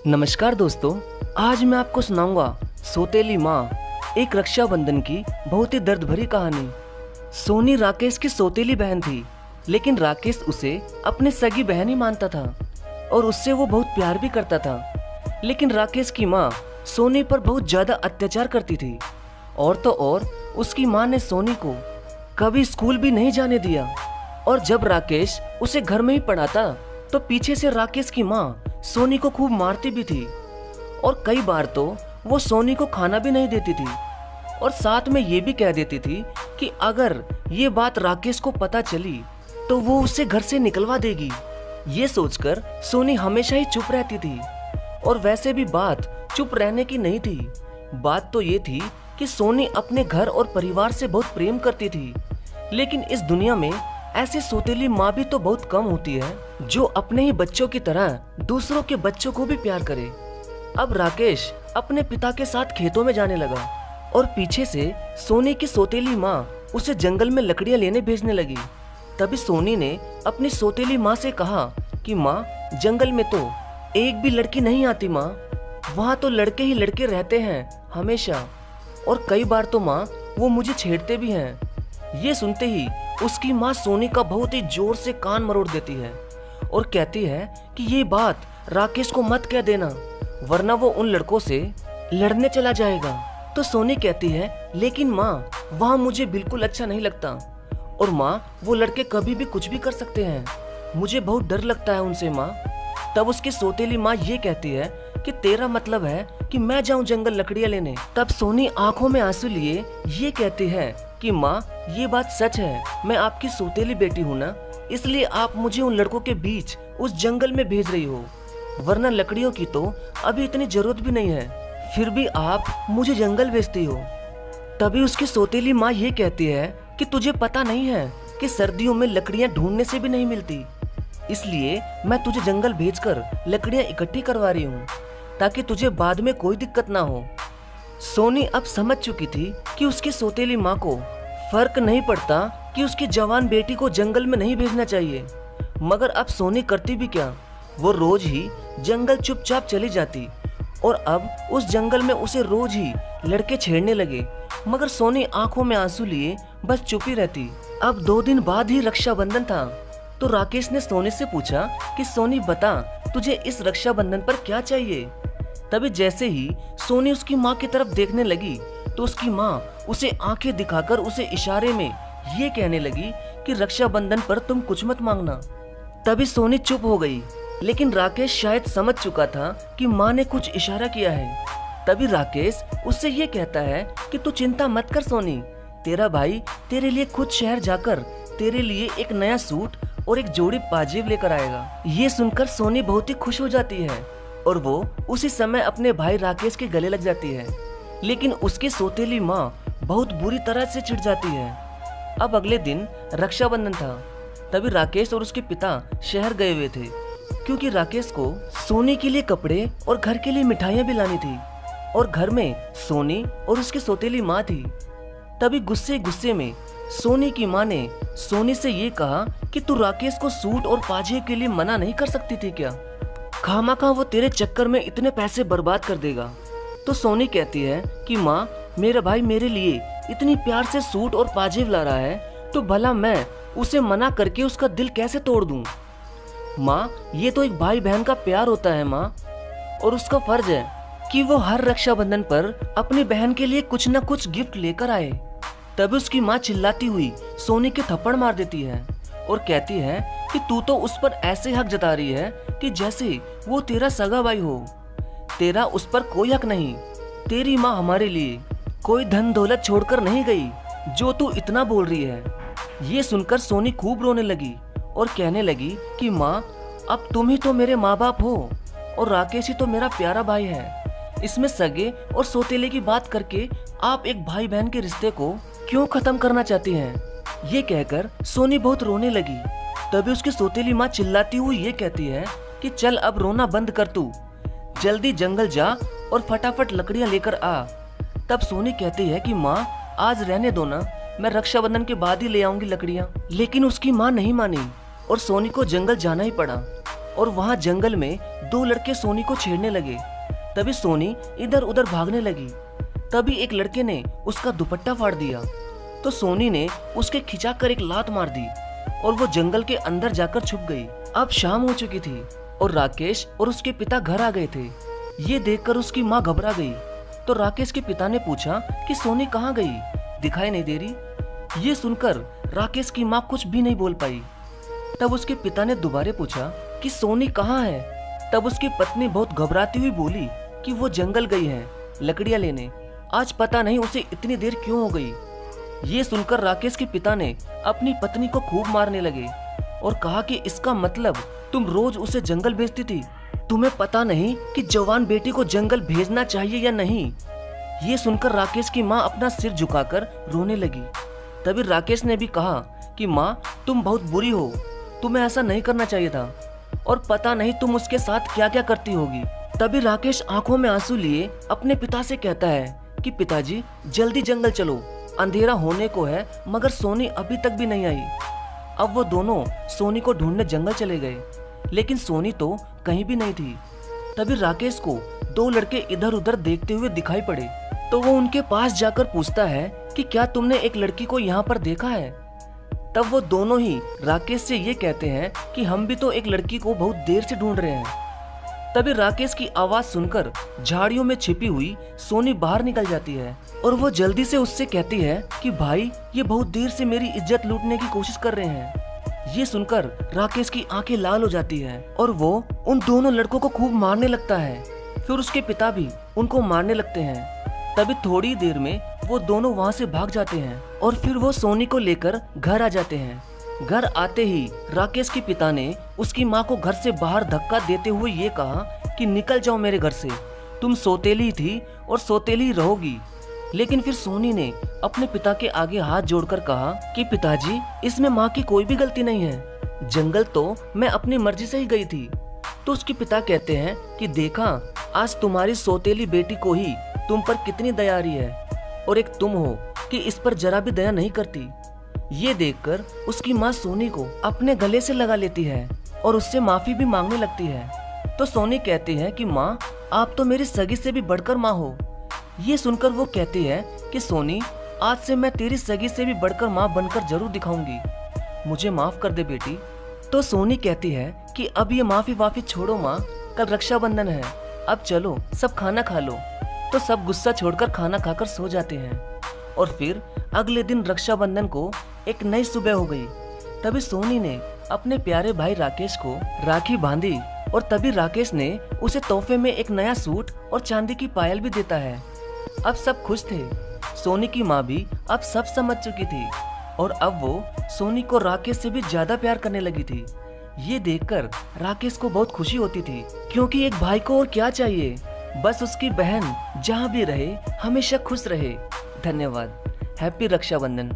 नमस्कार दोस्तों, आज मैं आपको सुनाऊंगा सौतेली माँ, एक रक्षाबंधन की बहुत ही दर्द भरी कहानी। सोनी राकेश की सौतेली बहन थी, लेकिन राकेश उसे अपनी सगी बहन ही मानता था और उससे वो बहुत प्यार भी करता था। लेकिन राकेश की माँ सोनी पर बहुत ज्यादा अत्याचार करती थी और तो और उसकी माँ ने सोनी को कभी स्कूल भी नहीं जाने दिया और जब राकेश उसे घर में ही पढ़ाता तो पीछे से राकेश की माँ सोनी को खूब मारती भी थी और कई बार तो वो सोनी को खाना भी नहीं देती थी और साथ में ये भी कह देती थी कि अगर ये बात राकेश को पता चली तो वो उसे घर से निकलवा देगी। ये सोचकर सोनी हमेशा ही चुप रहती थी और वैसे भी बात चुप रहने की नहीं थी। बात तो ये थी कि सोनी अपने घर और परिवार से बहुत प्रेम करती थी, लेकिन इस दुनिया में ऐसी सौतेली माँ भी तो बहुत कम होती है जो अपने ही बच्चों की तरह दूसरों के बच्चों को भी प्यार करे। अब राकेश अपने पिता के साथ खेतों में जाने लगा और पीछे से सोनी की सौतेली माँ उसे जंगल में लकड़ियाँ लेने भेजने लगी। तभी सोनी ने अपनी सौतेली माँ से कहा कि माँ, जंगल में तो एक भी लड़की नहीं आती माँ, वहाँ तो लड़के ही लड़के रहते हैं हमेशा, और कई बार तो माँ वो मुझे छेड़ते भी हैं। ये सुनते ही उसकी माँ सोनी का बहुत ही जोर से कान मरोड़ देती है और कहती है कि ये बात राकेश को मत कह देना, वरना वो उन लड़कों से लड़ने चला जाएगा। तो सोनी कहती है, लेकिन माँ वहाँ मुझे बिल्कुल अच्छा नहीं लगता और माँ वो लड़के कभी भी कुछ भी कर सकते हैं, मुझे बहुत डर लगता है उनसे माँ। तब उसकी सौतेली माँ ये कहती है कि तेरा मतलब है कि मैं जाऊं जंगल लकड़ियां लेने। तब सोनी आंखों में आंसू लिए ये कहती है कि माँ, ये बात सच है, मैं आपकी सौतेली बेटी हूँ ना, इसलिए आप मुझे उन लड़कों के बीच उस जंगल में भेज रही हो, वरना लकड़ियों की तो अभी इतनी जरूरत भी नहीं है, फिर भी आप मुझे जंगल भेजती हो। तभी उसकी सौतेली माँ ये कहती है कि तुझे पता नहीं है कि सर्दियों में लकड़ियाँ ढूंढने से भी नहीं मिलती, इसलिए मैं तुझे जंगल भेजकर लकड़ियाँ इकट्ठी करवा रही हूँ ताकि तुझे बाद में कोई दिक्कत ना हो। सोनी अब समझ चुकी थी कि उसकी सौतेली माँ को फर्क नहीं पड़ता कि उसकी जवान बेटी को जंगल में नहीं भेजना चाहिए, मगर अब सोनी करती भी क्या, वो रोज ही जंगल चुपचाप चली जाती और अब उस जंगल में उसे रोज ही लड़के छेड़ने लगे, मगर सोनी आंखों में आंसू लिए बस चुप ही रहती। अब 2 दिन बाद ही रक्षाबंधन था, तो राकेश ने सोनी से पूछा कि सोनी बता, तुझे इस रक्षाबंधन पर क्या चाहिए। तभी जैसे ही सोनी उसकी माँ की तरफ देखने लगी तो उसकी माँ उसे आंखें दिखाकर उसे इशारे में ये कहने लगी कि रक्षाबंधन पर तुम कुछ मत मांगना। तभी सोनी चुप हो गई, लेकिन राकेश शायद समझ चुका था कि माँ ने कुछ इशारा किया है। तभी राकेश उससे ये कहता है कि तू चिंता मत कर सोनी, तेरा भाई तेरे लिए खुद शहर जाकर तेरे लिए एक नया सूट और एक जोड़ी पाजेब लेकर आएगा। ये सुनकर सोनी बहुत ही खुश हो जाती है और वो उसी समय अपने भाई राकेश के गले लग जाती है, लेकिन उसकी सौतेली माँ बहुत बुरी तरह से चिढ़ जाती है। अब अगले दिन रक्षाबंधन था, तभी राकेश और उसके पिता शहर गए हुए थे क्योंकि राकेश को सोनी के लिए कपड़े और घर के लिए मिठाइयाँ भी लानी थी और घर में सोनी और उसकी सौतेली माँ थी। तभी गुस्से गुस्से में सोनी की माँ ने सोनी से ये कहा कि तू राकेश को सूट और पाजेब के लिए मना नहीं कर सकती थी क्या, खामखा वो तेरे चक्कर में इतने पैसे बर्बाद कर देगा। तो सोनी कहती है कि माँ, मेरा भाई मेरे लिए इतनी प्यार से सूट और पाजेब ला रहा है, तो भला मैं उसे मना करके उसका दिल कैसे तोड़ दूं। माँ, ये तो एक भाई बहन का प्यार होता है माँ, और उसका फर्ज है कि वो हर रक्षाबंधन पर अपनी बहन के लिए कुछ न कुछ गिफ्ट लेकर आए। तभी उसकी माँ चिल्लाती हुई सोनी के थप्पड़ मार देती है और कहती है कि तू तो उस पर ऐसे हक जता रही है कि जैसे वो तेरा सगा भाई हो, तेरा उस पर कोई हक नहीं। तेरी माँ हमारे लिए कोई धन दौलत छोड़कर नहीं गई जो तू इतना बोल रही है। ये सुनकर सोनी खूब रोने लगी और कहने लगी कि माँ, अब तुम ही तो मेरे माँ बाप हो और राकेश ही तो मेरा प्यारा भाई है, इसमें सगे और सौतेले की बात करके आप एक भाई बहन के रिश्ते को क्यों खत्म करना चाहती हैं। ये कहकर सोनी बहुत रोने लगी। तभी उसकी सौतेली माँ चिल्लाती हुई ये कहती है कि चल अब रोना बंद कर, तू जल्दी जंगल जा और फटाफट लकड़ियाँ लेकर आ। तब सोनी कहती है कि माँ, आज रहने दो ना, मैं रक्षाबंधन के बाद ही ले आऊंगी लकड़ियाँ। लेकिन उसकी माँ नहीं मानी और सोनी को जंगल जाना ही पड़ा। और वहाँ जंगल में दो लड़के सोनी को छेड़ने लगे। तभी सोनी इधर उधर भागने लगी। तभी एक लड़के ने उसका दुपट्टा फाड़ दिया तो सोनी ने उसके खिंचाकर एक लात मार दी और वो जंगल के अंदर जाकर छुप गई। अब शाम हो चुकी थी और राकेश और उसके पिता घर आ गए थे। ये देखकर उसकी माँ घबरा गई तो राकेश के पिता ने पूछा कि सोनी कहाँ गई, दिखाई नहीं दे रही। ये सुनकर राकेश की माँ कुछ भी नहीं बोल पाई। तब उसके पिता ने दोबारा पूछा कि सोनी कहाँ है। तब उसकी पत्नी बहुत घबराती हुई बोली कि वो जंगल गई है लकड़ियां लेने, आज पता नहीं उसे इतनी देर क्यों हो गई। ये सुनकर राकेश के पिता ने अपनी पत्नी को खूब मारने लगे और कहा कि इसका मतलब तुम रोज उसे जंगल भेजती थी, तुम्हें पता नहीं कि जवान बेटी को जंगल भेजना चाहिए या नहीं। ये सुनकर राकेश की माँ अपना सिर झुकाकर रोने लगी। तभी राकेश ने भी कहा कि माँ तुम बहुत बुरी हो, तुम्हें ऐसा नहीं करना चाहिए था और पता नहीं तुम उसके साथ क्या क्या करती होगी। तभी राकेश आंखों में आंसू लिए अपने पिता से कहता है कि पिताजी जल्दी जंगल चलो, अंधेरा होने को है मगर सोनी अभी तक भी नहीं आई। अब वो दोनों सोनी को ढूंढने जंगल चले गए लेकिन सोनी तो कहीं भी नहीं थी। तभी राकेश को दो लड़के इधर उधर देखते हुए दिखाई पड़े तो वो उनके पास जाकर पूछता है कि क्या तुमने एक लड़की को यहाँ पर देखा है। तब वो दोनों ही राकेश से ये कहते हैं कि हम भी तो एक लड़की को बहुत देर से ढूंढ रहे हैं। तभी राकेश की आवाज सुनकर झाड़ियों में छिपी हुई सोनी बाहर निकल जाती है और वो जल्दी से उससे कहती है कि भाई ये बहुत देर से मेरी इज्जत लूटने की कोशिश कर रहे हैं। ये सुनकर राकेश की आंखें लाल हो जाती है और वो उन दोनों लड़कों को खूब मारने लगता है। फिर उसके पिता भी उनको मारने लगते हैं। तभी थोड़ी देर में वो दोनों वहाँ से भाग जाते हैं और फिर वो सोनी को लेकर घर आ जाते हैं। घर आते ही राकेश के पिता ने उसकी माँ को घर से बाहर धक्का देते हुए ये कहा कि निकल जाओ मेरे घर से, तुम सौतेली थी और सौतेली ही रहोगी। लेकिन फिर सोनी ने अपने पिता के आगे हाथ जोड़कर कहा कि पिताजी इसमें माँ की कोई भी गलती नहीं है, जंगल तो मैं अपनी मर्जी से ही गई थी। तो उसके पिता कहते हैं कि देखा आज तुम्हारी सौतेली बेटी को ही तुम पर कितनी दया आ रही है और एक तुम हो कि इस पर जरा भी दया नहीं करती। ये देखकर उसकी माँ सोनी को अपने गले से लगा लेती है और उससे माफी भी मांगने लगती है। तो सोनी कहती है कि माँ आप तो मेरी सगी से भी बढ़कर माँ हो। ये सुनकर वो कहती है कि सोनी आज से मैं तेरी सगी से भी बढ़कर माँ बनकर जरूर दिखाऊंगी, मुझे माफ कर दे बेटी। तो सोनी कहती है कि अब ये माफी वाफी छोड़ो माँ, कल रक्षाबंधन है, अब चलो सब खाना खा लो। तो सब गुस्सा छोड़कर खाना खाकर सो जाते हैं और फिर अगले दिन रक्षाबंधन को एक नई सुबह हो गई। तभी सोनी ने अपने प्यारे भाई राकेश को राखी बांधी और तभी राकेश ने उसे तोहफे में एक नया सूट और चांदी की पायल भी देता है। अब सब खुश थे। सोनी की माँ भी अब सब समझ चुकी थी और अब वो सोनी को राकेश से भी ज्यादा प्यार करने लगी थी। ये देखकर राकेश को बहुत खुशी होती थी क्योंकि एक भाई को और क्या चाहिए, बस उसकी बहन जहाँ भी रहे हमेशा खुश रहे। धन्यवाद। हैप्पी रक्षाबंधन।